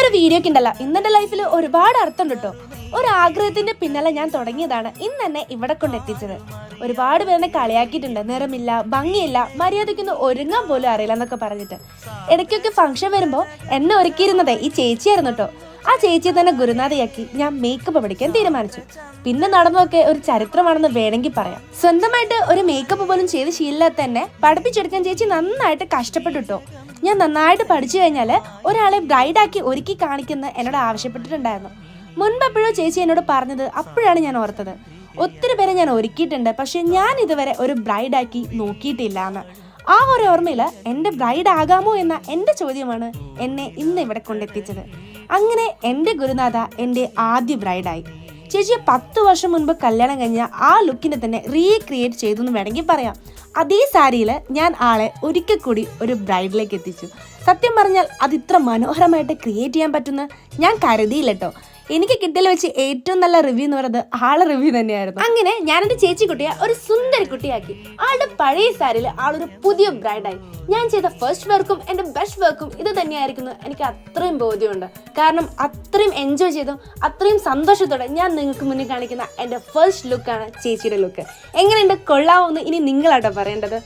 ഒരു വീഡിയോക്ക് ഉണ്ടല്ലോ ഇന്നെന്റെ ലൈഫിൽ ഒരുപാട് അർത്ഥം കേട്ടോ. ഒരു ആഗ്രഹത്തിന്റെ പിന്നാലെ ഞാൻ തുടങ്ങിയതാണ് ഇന്ന് എന്നെ ഇവിടെ കൊണ്ടെത്തിച്ചത്. ഒരുപാട് പേരെന്നെ കളിയാക്കിയിട്ടുണ്ട്, നിറമില്ല, ഭംഗിയില്ല, മര്യാദയ്ക്കൊന്ന് ഒരുങ്ങാൻ പോലും അറിയില്ല എന്നൊക്കെ പറഞ്ഞിട്ട്. ഇടയ്ക്കൊക്കെ ഫംഗ്ഷൻ വരുമ്പോൾ എന്നെ ഒരുക്കിയിരുന്നതേ ഈ ചേച്ചിയായിരുന്നു കേട്ടോ. ആ ചേച്ചിയെ തന്നെ ഗുരുനാഥയാക്കി ഞാൻ മേക്കപ്പ് പഠിക്കാൻ തീരുമാനിച്ചു. പിന്നെ നടന്നതൊക്കെ ഒരു ചരിത്രമാണെന്ന് വേണമെങ്കിൽ പറയാം. സ്വന്തമായിട്ട് ഒരു മേക്കപ്പ് പോലും ചെയ്ത് ശീലമില്ലാത്ത തന്നെ പഠിപ്പിച്ചെടുക്കാൻ ചേച്ചി നന്നായിട്ട് കഷ്ടപ്പെട്ടിട്ടോ. ഞാൻ നന്നായിട്ട് പഠിച്ചു കഴിഞ്ഞാൽ ഒരാളെ ബ്രൈഡാക്കി ഒരുക്കി കാണിക്കുന്ന എന്നോട് ആവശ്യപ്പെട്ടിട്ടുണ്ടായിരുന്നു. മുൻപെപ്പോഴോ ചേച്ചി എന്നോട് പറഞ്ഞത് അപ്പോഴാണ് ഞാൻ ഓർത്തത്. ഒത്തിരി പേരെ ഞാൻ ഒരുക്കിയിട്ടുണ്ട്, പക്ഷെ ഞാൻ ഇതുവരെ ഒരു ബ്രൈഡാക്കി നോക്കിയിട്ടില്ല എന്ന്. ആ ഒരു ഓർമ്മയിൽ എൻ്റെ ബ്രൈഡ് ആകാമോ എന്ന എൻ്റെ ചോദ്യമാണ് എന്നെ ഇന്ന് ഇവിടെ കൊണ്ടെത്തിച്ചത്. അങ്ങനെ എൻ്റെ ഗുരുനാഥ എൻ്റെ ആദ്യ ബ്രൈഡായി. ചേച്ചിയെ 10 വർഷം മുൻപ് കല്യാണം കഴിഞ്ഞ ആ ലുക്കിനെ തന്നെ റീക്രിയേറ്റ് ചെയ്തു എന്ന് വേണമെങ്കിൽ പറയാം. അതേ സാരിയിൽ ഞാൻ ആളെ ഒരിക്കൽ കൂടി ഒരു ബ്രൈഡിലേക്ക് എത്തിച്ചു. സത്യം പറഞ്ഞാൽ അത് ഇത്ര മനോഹരമായിട്ട് ക്രിയേറ്റ് ചെയ്യാൻ പറ്റുന്ന ഞാൻ കരുതിയില്ല കേട്ടോ. എനിക്ക് കിട്ടിയതിൽ വെച്ച് ഏറ്റവും നല്ല റിവ്യൂ എന്ന് പറയുന്നത് ആളെ റിവ്യൂ തന്നെയായിരുന്നു. അങ്ങനെ ഞാൻ എൻ്റെ ചേച്ചി കുട്ടിയെ ഒരു സുന്ദരി കുട്ടിയാക്കി. ആളുടെ പഴയ സാരിയിൽ ആളൊരു പുതിയ ബ്രൈഡായി. ഞാൻ ചെയ്ത ഫസ്റ്റ് വർക്കും എൻ്റെ ബെസ്റ്റ് വർക്കും ഇത് തന്നെയായിരിക്കുന്നു. എനിക്ക് അത്രയും ബോധ്യമുണ്ട്. കാരണം അത്രയും എൻജോയ് ചെയ്തും അത്രയും സന്തോഷത്തോടെ ഞാൻ നിങ്ങൾക്ക് മുന്നിൽ കാണിക്കുന്ന എൻ്റെ ഫസ്റ്റ് ലുക്കാണ് ചേച്ചിയുടെ ലുക്ക്. എങ്ങനെയുണ്ട്, കൊള്ളാവോ എന്ന് ഇനി നിങ്ങളാട്ടോ പറയേണ്ടത്.